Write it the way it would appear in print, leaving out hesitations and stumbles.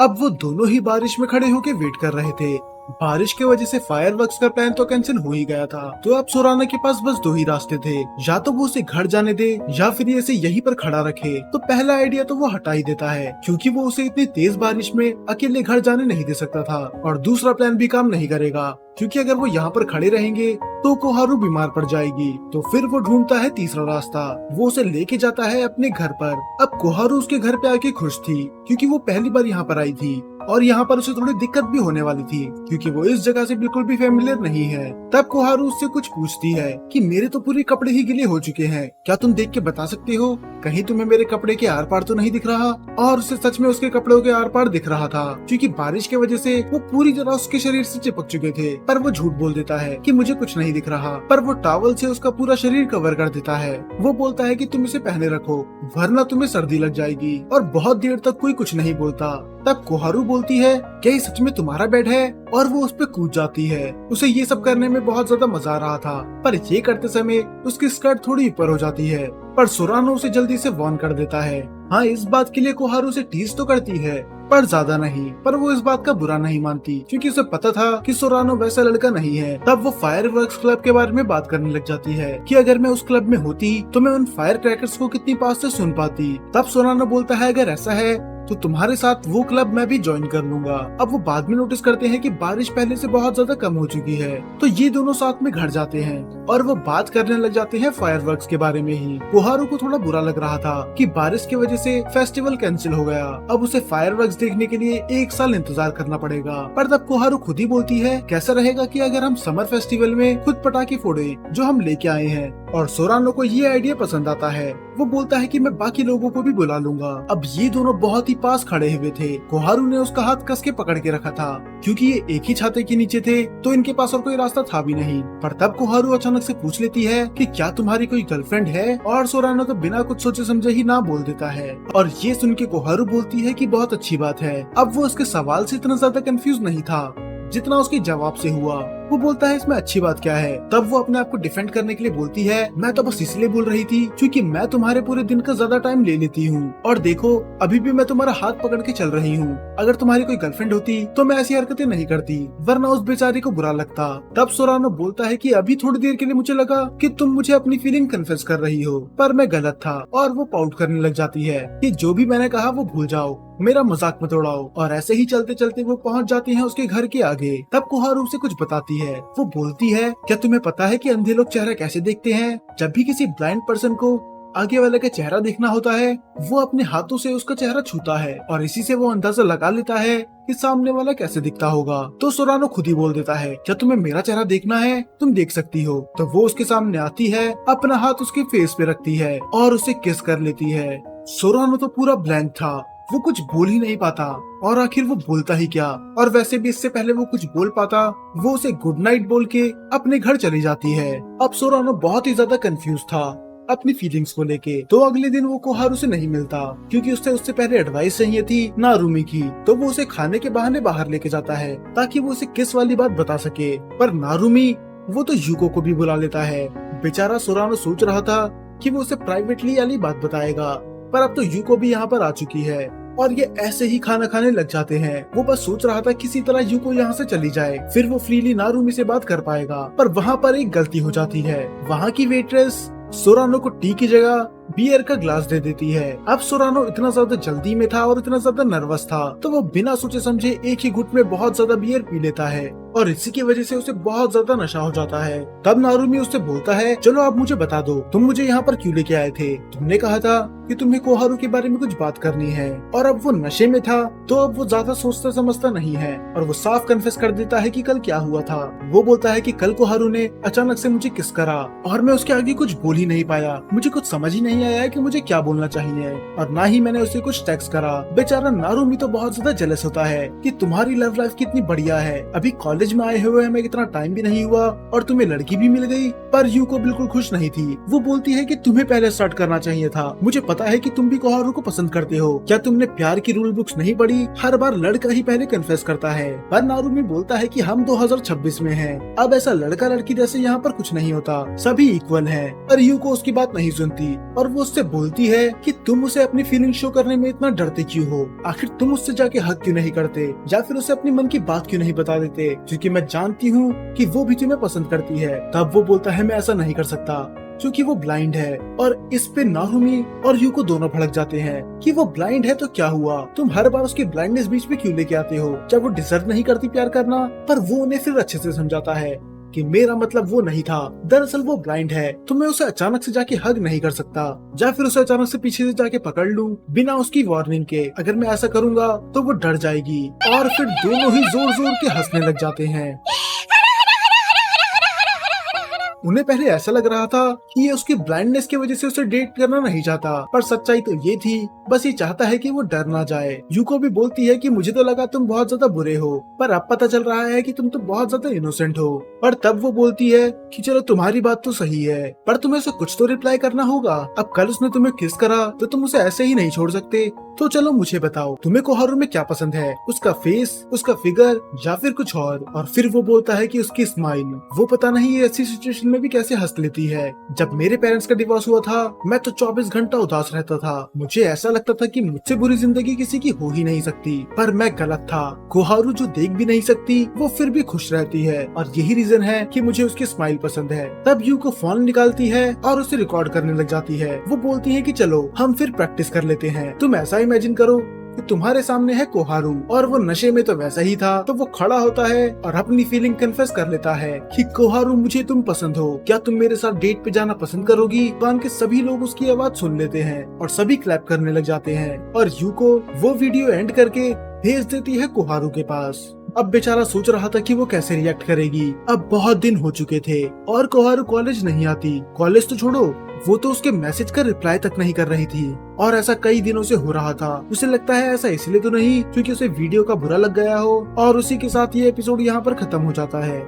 अब वो दोनों ही बारिश में खड़े होकर वेट कर रहे थे। बारिश की वजह से फायरवर्क्स का प्लान तो कैंसिल हो ही गया था। तो अब सोराना के पास बस दो ही रास्ते थे, या तो वो उसे घर जाने दे या फिर ये इसे यहीं पर खड़ा रखे। तो पहला आइडिया तो वो हटा ही देता है, क्योंकि वो उसे इतनी तेज बारिश में अकेले घर जाने नहीं दे सकता था। और दूसरा प्लान भी काम नहीं करेगा, क्योंकि अगर वो यहाँ पर खड़े रहेंगे तो कोहारू बीमार पड़ जाएगी। तो फिर वो ढूंढता है तीसरा रास्ता, वो उसे लेके जाता है अपने घर पर। अब कोहारू उसके घर पे आके खुश थी, क्योंकि वो पहली बार यहाँ पर आई थी और यहाँ पर उसे थोड़ी दिक्कत भी होने वाली थी, क्योंकि वो इस जगह से बिल्कुल भी फेमिलियर नहीं है। तब कोहारू उससे कुछ पूछती है कि मेरे तो पूरे कपड़े ही गीले हो चुके हैं, क्या तुम देख के बता सकते हो कहीं तुम्हें मेरे कपड़े के आर पार तो नहीं दिख रहा। और उसे सच में उसके कपड़ों के आर पार दिख रहा था, क्योंकि बारिश की वजह से वो पूरी तरह उसके शरीर से चिपक चुके थे। पर वो झूठ बोल देता है कि मुझे कुछ नहीं दिख रहा, पर वो टॉवल से उसका पूरा शरीर कवर कर देता है। वो बोलता है कि तुम इसे पहने रखो वरना तुम्हें सर्दी लग जाएगी, और बहुत देर तक कोई कुछ नहीं बोलता। तब कोहारू बोलती है क्या ये सच में तुम्हारा बेड है, और वो उस पे कूद जाती है। उसे ये सब करने में बहुत ज्यादा मजा आ रहा था, पर ये करते समय उसकी स्कर्ट थोड़ी ऊपर हो जाती है। पर सोरानो उसे जल्दी से वार्न कर देता है। हाँ, इस बात के लिए कोहारू उसे टीज तो करती है, पर ज्यादा नहीं। पर वो इस बात का बुरा नहीं मानती, क्योंकि उसे पता था कि सोरानो वैसा लड़का नहीं है। तब वो फायरवर्क्स क्लब के बारे में बात करने लग जाती है कि अगर मैं उस क्लब में होती तो मैं उन फायर क्रैकर्स को कितनी पास से सुन पाती। तब सोरानो बोलता है अगर ऐसा है तो तुम्हारे साथ वो क्लब मैं भी ज्वाइन कर लूंगा। अब वो बाद में नोटिस करते हैं कि बारिश पहले से बहुत ज्यादा कम हो चुकी है, तो ये दोनों साथ में घर जाते हैं और वो बात करने लग जाते हैं फायरवर्क्स के बारे में ही। कोहारू को थोड़ा बुरा लग रहा था कि बारिश की वजह से फेस्टिवल कैंसिल हो गया। अब उसे फायरवर्क्स देखने के लिए 1 साल इंतजार करना पड़ेगा। पर तब कोहारू खुद ही बोलती है कैसा रहेगा कि अगर हम समर फेस्टिवल में खुद पटाखे फोड़े जो हम लेके आए हैं। और सोरानो को ये आइडिया पसंद आता है। वो बोलता है कि मैं बाकी लोगों को भी बुला लूंगा। अब ये दोनों बहुत ही पास खड़े हुए थे। कोहारू ने उसका हाथ कस के पकड़ के रखा था, क्योंकि ये एक ही छाते के नीचे थे तो इनके पास और कोई रास्ता था भी नहीं। पर तब कोहारू अचानक से पूछ लेती है कि क्या तुम्हारी कोई गर्लफ्रेंड है, और सोरानो तो बिना कुछ सोचे समझे ही ना बोल देता है। और ये सुन के कोहारू बोलती है कि बहुत अच्छी बात है। अब वो उसके सवाल से इतना ज्यादा कंफ्यूज नहीं था जितना उसके जवाब से हुआ। वो बोलता है इसमें अच्छी बात क्या है। तब वो अपने आप को डिफेंड करने के लिए बोलती है मैं तो बस इसलिए बोल रही थी क्योंकि मैं तुम्हारे पूरे दिन का ज्यादा टाइम ले लेती हूँ, और देखो अभी भी मैं तुम्हारा हाथ पकड़ के चल रही हूँ। अगर तुम्हारी कोई गर्लफ्रेंड होती तो मैं ऐसी हरकतें नहीं करती, वरना उस बेचारी को बुरा लगता। तब सोरानो बोलता है कि अभी थोड़ी देर के लिए मुझे लगा कि तुम मुझे अपनी फीलिंग कन्फेस कर रही हो, पर मैं गलत था। और वो पाउट करने लग जाती है कि जो भी मैंने कहा वो भूल जाओ, मेरा मजाक मत उड़ाओ। और ऐसे ही चलते चलते वो पहुंच जाती हैं उसके घर के आगे। तब कोहारू उसे कुछ बताती है। वो बोलती है क्या तुम्हें पता है कि अंधे लोग चेहरा कैसे देखते हैं। जब भी किसी ब्लाइंड पर्सन को आगे वाले का चेहरा देखना होता है वो अपने हाथों से उसका चेहरा छूता है, और इसी से वो अंदाजा लगा लेता है कि सामने वाला कैसे दिखता होगा। तो सोरानो खुद ही बोल देता है क्या तुम्हें मेरा चेहरा देखना है, तुम देख सकती हो। तो वो उसके सामने आती है, अपना हाथ उसके फेस पे रखती है और उसे किस कर लेती है। सोरानो तो पूरा ब्लैंक था, वो कुछ बोल ही नहीं पाता, और आखिर वो बोलता ही क्या। और वैसे भी इससे पहले वो कुछ बोल पाता वो उसे गुड नाइट बोल के अपने घर चली जाती है। अब सोरानो बहुत ही ज्यादा कंफ्यूज था अपनी फीलिंग्स को लेके। तो अगले दिन वो कोहारू से नहीं मिलता, क्योंकि उससे पहले एडवाइस चाहिए थी नारुमी की। तो वो उसे खाने के बहाने बाहर लेके जाता है ताकि वो उसे किस वाली बात बता सके। पर नारुमी वो तो यूको को भी बुला लेता है। बेचारा सोरानो सोच रहा था कि वो उसे प्राइवेटली वाली बात बताएगा, पर अब तो यूको भी यहाँ पर आ चुकी है और ये ऐसे ही खाना खाने लग जाते हैं। वो बस सोच रहा था किसी तरह यूको यहाँ से चली जाए, फिर वो फ्रीली नारुमी से बात कर पाएगा। पर वहाँ पर एक गलती हो जाती है। वहाँ की वेट्रेस सोरानो को टी की जगह बियर का ग्लास दे देती है। अब सोरानो इतना ज्यादा जल्दी में था और इतना ज्यादा नर्वस था, तो वो बिना सोचे समझे एक ही घुट में बहुत ज्यादा बियर पी लेता है, और इसी की वजह से उसे बहुत ज्यादा नशा हो जाता है। तब नारुमी उससे बोलता है चलो आप मुझे बता दो तुम मुझे यहाँ पर क्यों लेके आए थे। तुमने कहा था कि तुम्हें कोहारू के बारे में कुछ बात करनी है। और अब वो नशे में था तो अब वो ज्यादा सोचता समझता नहीं है, और वो साफ कन्फेस कर देता है कि कल क्या हुआ था। वो बोलता है कि कल कोहारू ने अचानक से मुझे किस करा और मैं उसके आगे कुछ बोल ही नहीं पाया। मुझे कुछ समझ ही नहीं आया कि मुझे क्या बोलना चाहिए, और ना ही मैंने उसे कुछ टेक्स्ट करा। बेचारा नारुमी तो बहुत ज्यादा जेलस होता है कि तुम्हारी लव लाइफ कितनी बढ़िया है, अभी कॉलेज में आए हुए हमें इतना टाइम भी नहीं हुआ और तुम्हें लड़की भी मिल गई। पर यूको बिल्कुल खुश नहीं थी। वो बोलती है कि तुम्हें पहले स्टार्ट करना चाहिए था। मुझे पता है कि तुम भी कोहारू को पसंद करते हो। क्या तुमने प्यार की रूल बुक्स नहीं पढ़ी? हर बार लड़का ही पहले कन्फेस करता है। पर नारुमी बोलता है कि हम 2026 में हैं। अब ऐसा लड़का लड़की जैसे यहाँ पर कुछ नहीं होता, सभी इक्वल हैं। पर यूको उसकी बात नहीं सुनती और वो उससे बोलती है कि तुम उसे अपनी फीलिंग शो करने में इतना डरते क्यों हो, आखिर तुम उससे जाके हक क्यों नहीं करते या फिर उसे अपनी मन की बात क्यों नहीं बता देते, क्योंकि मैं जानती हूँ कि वो भी तुम्हें पसंद करती है। तब वो बोलता है मैं ऐसा नहीं कर सकता क्योंकि वो ब्लाइंड है। और इस पे नारुमी और यूको दोनों भड़क जाते हैं कि वो ब्लाइंड है तो क्या हुआ, तुम हर बार उसकी ब्लाइंडनेस बीच में क्यों लेके आते हो, जब वो डिजर्व नहीं करती प्यार करना। पर वो उन्हें फिर अच्छे से समझाता है कि मेरा मतलब वो नहीं था, दरअसल वो ब्लाइंड है तो मैं उसे अचानक से जाके हग नहीं कर सकता या फिर उसे अचानक से पीछे से जाके पकड़ लूं बिना उसकी वार्निंग के। अगर मैं ऐसा करूंगा तो वो डर जाएगी और फिर दोनों ही जोर जोर के हंसने लग जाते हैं। उन्हें पहले ऐसा लग रहा था कि ये उसकी ब्लाइंडनेस की वजह से उसे डेट करना नहीं चाहता, पर सच्चाई तो ये थी बस ये चाहता है कि वो डर ना जाए। यूको भी बोलती है कि मुझे तो लगा तुम बहुत ज्यादा बुरे हो, पर अब पता चल रहा है कि तुम तो बहुत ज्यादा इनोसेंट हो। पर तब वो बोलती है कि चलो तुम्हारी बात तो सही है, पर तुम्हें उसे कुछ तो रिप्लाई करना होगा। अब कल उसने तुम्हें किस करा तो तुम उसे ऐसे ही नहीं छोड़ सकते। तो चलो मुझे बताओ तुम्हें कोहारू में क्या पसंद है, उसका फेस, उसका फिगर या फिर कुछ और फिर वो बोलता है कि उसकी स्माइल। वो पता नहीं ये ऐसी सिचुएशन में भी कैसे हंस लेती है। जब मेरे पेरेंट्स का डिवोर्स हुआ था मैं तो 24 घंटा उदास रहता था, मुझे ऐसा लगता था कि मुझसे बुरी जिंदगी किसी की हो ही नहीं सकती, पर मैं गलत था। कोहारू जो देख भी नहीं सकती वो फिर भी खुश रहती है और यही रीजन है कि मुझे उसकी स्माइल पसंद है। तब यूको फोन निकालती है और उसे रिकॉर्ड करने लग जाती है। वो बोलती है कि चलो हम फिर प्रैक्टिस कर लेते हैं। तुम ऐसा इमेजिन करो कि तुम्हारे सामने है कोहारू और वो नशे में तो वैसा ही था। तो वो खड़ा होता है और अपनी फीलिंग कन्फेस कर लेता है कि कोहारू मुझे तुम पसंद हो, क्या तुम मेरे साथ डेट पे जाना पसंद करोगी। कान के सभी लोग उसकी आवाज सुन लेते हैं और सभी क्लैप करने लग जाते हैं और यूको वो वीडियो एंड करके भेज देती है कोहारू के पास। अब बेचारा सोच रहा था कि वो कैसे रिएक्ट करेगी। अब बहुत दिन हो चुके थे और कोहारू कॉलेज नहीं आती। कॉलेज तो छोड़ो, वो तो उसके मैसेज का रिप्लाई तक नहीं कर रही थी और ऐसा कई दिनों से हो रहा था। उसे लगता है ऐसा इसलिए तो नहीं क्योंकि उसे वीडियो का बुरा लग गया हो। और उसी के साथ ये एपिसोड यहाँ पर खत्म हो जाता है।